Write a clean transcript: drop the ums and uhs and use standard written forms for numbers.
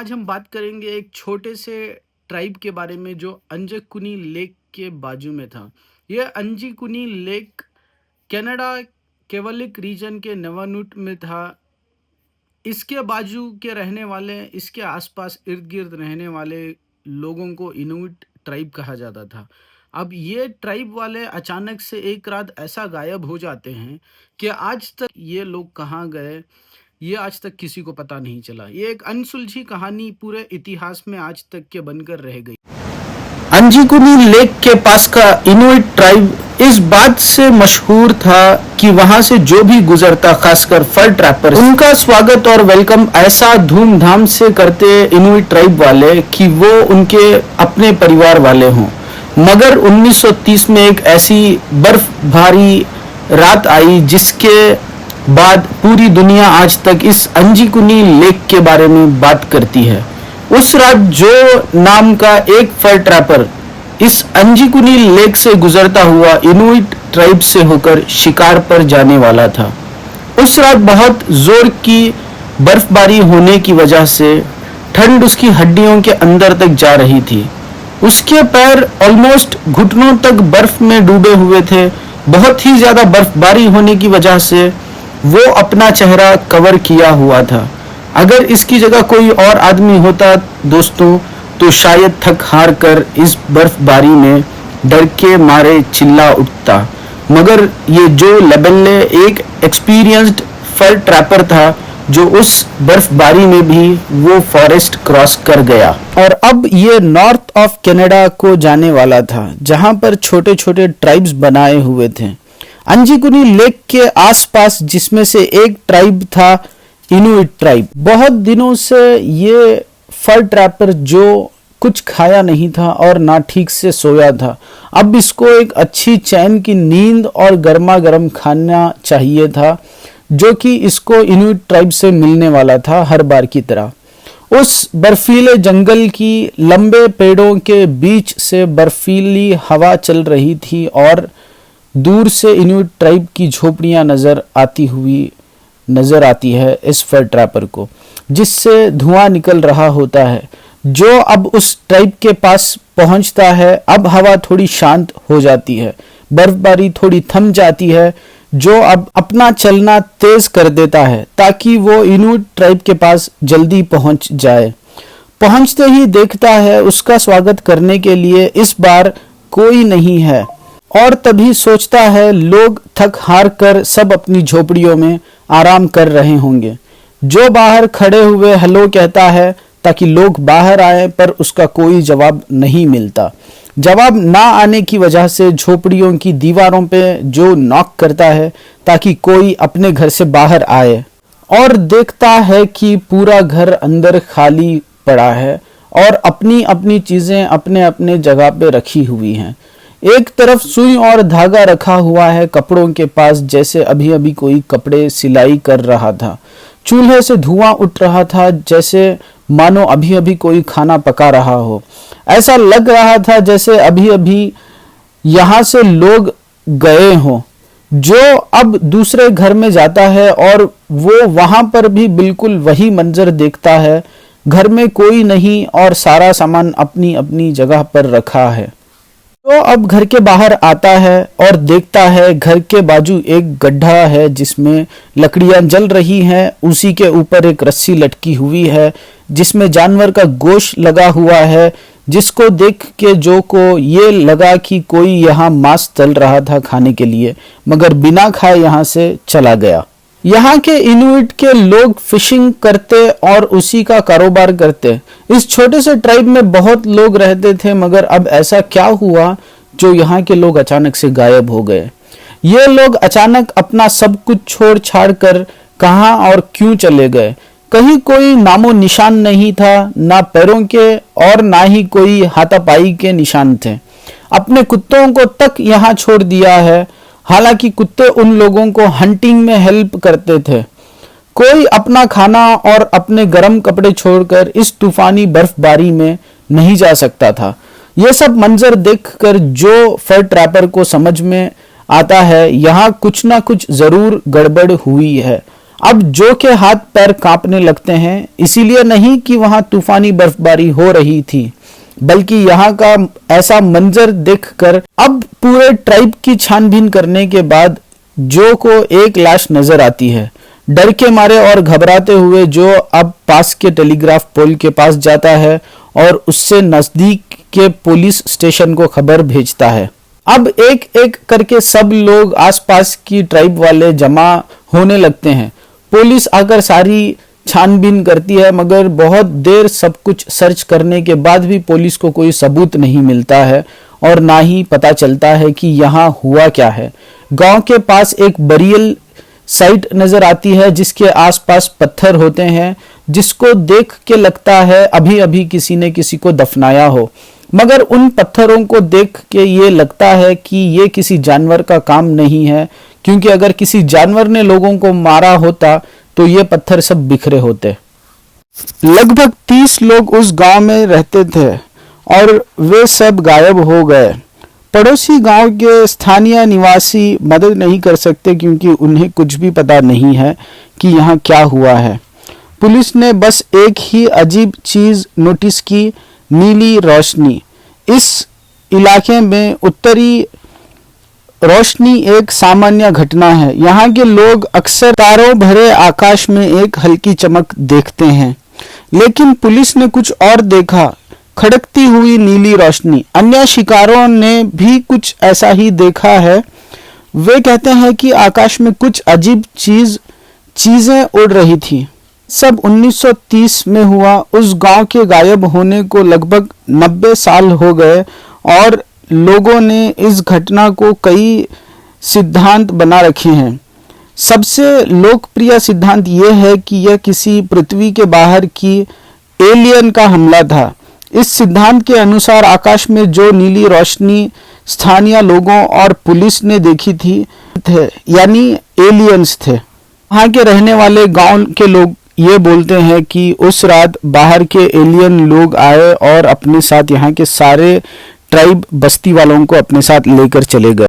आज हम बात करेंगे एक छोटे से ट्राइब के बारे में जो अंजकुनी लेक के बाजू में था। यह अंजीकुनी लेक कनाडा केवलिक रीजन के नवानुट में था। इसके बाजू के रहने वाले, इसके आसपास इर्द-गिर्द रहने वाले लोगों को इनुइट ट्राइब कहा जाता था। अब ये ट्राइब वाले अचानक से एक रात ऐसा गायब हो जाते हैं कि आज तक ये लोग कहाँ गए, ये आज तक किसी को पता नहीं चला। ये एक अनसुलझी कहानी पूरे इतिहास में आज तक के बनकर रह गई। अंजीकुनी लेक के पास का इनुइट ट्राइब इस बात से मशहूर था कि वहां से जो भी गुजरता, खासकर फर ट्रैपर्स, उनका स्वागत और वेलकम ऐसा धूमधाम से करते इनुइट ट्राइब वाले कि वो उनके अपने परिवार वाले हों। मगर 1930 में एक ऐसी बर्फभारी रात आई जिसके बाद पूरी दुनिया आज तक इस अंजीकुनी लेक के बारे में बात करती है। उस रात जो नाम का एक फर ट्रैपर इस अंजीकुनी लेक से गुजरता हुआ इनुइट ट्राइब से होकर शिकार पर जाने वाला था। उस रात बहुत जोर की बर्फबारी होने की वजह से ठंड उसकी हड्डियों के अंदर तक जा रही थी। उसके पैर ऑलमोस्ट घुटनों तक बर्फ में डूबे हुए थे। बहुत ही ज्यादा बर्फबारी होने की वजह से वो अपना चेहरा कवर किया हुआ था। अगर इसकी जगह कोई और आदमी होता दोस्तों, तो शायद थक हार कर इस बर्फबारी में डर के मारे चिल्ला उठता। मगर ये जो लबेल्ले एक एक्सपीरियंस्ड फर ट्रैपर था जो उस बर्फबारी में भी वो फॉरेस्ट क्रॉस कर गया और अब ये नॉर्थ ऑफ कनाडा को जाने वाला था, जहां पर छोटे छोटे ट्राइब्स बनाए हुए थे अंजीकुनी लेक के आसपास, जिसमें से एक ट्राइब था इनुइट ट्राइब। बहुत दिनों से ये फर ट्रैपर जो कुछ खाया नहीं था और ना ठीक से सोया था, अब इसको एक अच्छी चैन की नींद और गर्मा गर्म खाना चाहिए था, जो कि इसको इनुइट ट्राइब से मिलने वाला था हर बार की तरह। उस बर्फीले जंगल की लंबे पेड़ों के बीच से बर्फीली हवा चल रही थी और दूर से इनुइट ट्राइब की झोपड़ियां नजर आती है इस फर ट्रैपर को, जिससे धुआं निकल रहा होता है। जो अब उस ट्राइब के पास पहुंचता है, अब हवा थोड़ी शांत हो जाती है, बर्फबारी थोड़ी थम जाती है, जो अब अपना चलना तेज कर देता है ताकि वो इनुइट ट्राइब के पास जल्दी पहुंच जाए। पहुंचते ही देखता है उसका स्वागत करने के लिए इस बार कोई नहीं है और तभी सोचता है लोग थक हार कर सब अपनी झोपड़ियों में आराम कर रहे होंगे। जो बाहर खड़े हुए हेलो कहता है ताकि लोग बाहर आए, पर उसका कोई जवाब नहीं मिलता। जवाब ना आने की वजह से झोपड़ियों की दीवारों पे जो नॉक करता है ताकि कोई अपने घर से बाहर आए, और देखता है कि पूरा घर अंदर खाली पड़ा है और अपनी अपनी चीजें अपने अपने जगह पे रखी हुई हैं। एक तरफ सुई और धागा रखा हुआ है कपड़ों के पास, जैसे अभी अभी कोई कपड़े सिलाई कर रहा था। चूल्हे से धुआं उठ रहा था, जैसे मानो अभी अभी कोई खाना पका रहा हो। ऐसा लग रहा था जैसे अभी अभी यहाँ से लोग गए हों। जो अब दूसरे घर में जाता है और वो वहां पर भी बिल्कुल वही मंजर देखता है। घर में कोई नहीं और सारा सामान अपनी अपनी जगह पर रखा है। तो अब घर के बाहर आता है और देखता है घर के बाजू एक गड्ढा है जिसमें लकड़ियां जल रही हैं। उसी के ऊपर एक रस्सी लटकी हुई है जिसमें जानवर का गोश्त लगा हुआ है, जिसको देख के जो को ये लगा कि कोई यहाँ मांस तल रहा था खाने के लिए, मगर बिना खाए यहाँ से चला गया। यहाँ के इनुइट के लोग फिशिंग करते और उसी का कारोबार करते। इस छोटे से ट्राइब में बहुत लोग रहते थे, मगर अब ऐसा क्या हुआ जो यहाँ के लोग अचानक से गायब हो गए। ये लोग अचानक अपना सब कुछ छोड़ छाड़ कर कहाँ और क्यों चले गए। कहीं कोई नामो निशान नहीं था, ना पैरों के और ना ही कोई हाथापाई के निशान थे। अपने कुत्तों को तक यहाँ छोड़ दिया है, हालांकि कुत्ते उन लोगों को हंटिंग में हेल्प करते थे। कोई अपना खाना और अपने गर्म कपड़े छोड़कर इस तूफानी बर्फबारी में नहीं जा सकता था। यह सब मंजर देखकर जो फर ट्रैपर को समझ में आता है यहाँ कुछ ना कुछ जरूर गड़बड़ हुई है। अब जो के हाथ पैर कांपने लगते हैं, इसीलिए नहीं कि वहां तूफानी बर्फबारी हो रही थी, बल्कि यहाँ का ऐसा मंजर देखकर अब पूरे ट्राइब की छानबीन करने के बाद जो को एक लाश नजर आती है। डर के मारे और घबराते हुए जो अब पास के टेलीग्राफ पोल के पास जाता है और उससे नजदीक के पुलिस स्टेशन को खबर भेजता है। अब एक एक करके सब लोग आसपास की ट्राइब वाले जमा होने लगते हैं। पुलिस आकर सारी छानबीन करती है, मगर बहुत देर सब कुछ सर्च करने के बाद भी पुलिस को कोई सबूत नहीं मिलता है और ना ही पता चलता है कि यहाँ हुआ क्या है। गांव के पास एक बरियल साइट नजर आती है जिसके आसपास पत्थर होते हैं, जिसको देख के लगता है अभी अभी किसी ने किसी को दफनाया हो, मगर उन पत्थरों को देख के ये लगता है कि ये किसी जानवर का काम नहीं है, क्योंकि अगर किसी जानवर ने लोगों को मारा होता तो ये पत्थर सब बिखरे होते। लगभग 30 लोग उस गांव में रहते थे और वे सब गायब हो गए। पड़ोसी गांव के स्थानीय निवासी मदद नहीं कर सकते क्योंकि उन्हें कुछ भी पता नहीं है कि यहाँ क्या हुआ है। पुलिस ने बस एक ही अजीब चीज नोटिस की, नीली रोशनी। इस इलाके में उत्तरी रोशनी एक सामान्य घटना है। यहाँ के लोग अक्सर तारों भरे आकाश में एक हल्की चमक देखते हैं, लेकिन पुलिस ने कुछ और देखा, खड़कती हुई नीली रोशनी। अन्य शिकारों ने भी कुछ ऐसा ही देखा है। वे कहते हैं कि आकाश में कुछ अजीब चीजें उड़ रही थी। सब 1930 में हुआ। उस गांव के गायब होने को लगभग 90 साल हो गए और लोगों ने इस घटना को कई सिद्धांत बना रखे हैं। सबसे लोकप्रिय सिद्धांत यह है कि यह किसी पृथ्वी के बाहर की एलियन का हमला था। इस सिद्धांत के अनुसार आकाश में जो नीली रोशनी स्थानीय लोगों और पुलिस ने देखी थी यानी एलियंस थे। वहाँ के रहने वाले गांव के लोग ये बोलते हैं कि उस रात बाहर के एलियन लोग आए और अपने साथ यहाँ के सारे ट्राइब बस्ती वालों को अपने साथ लेकर चले गए।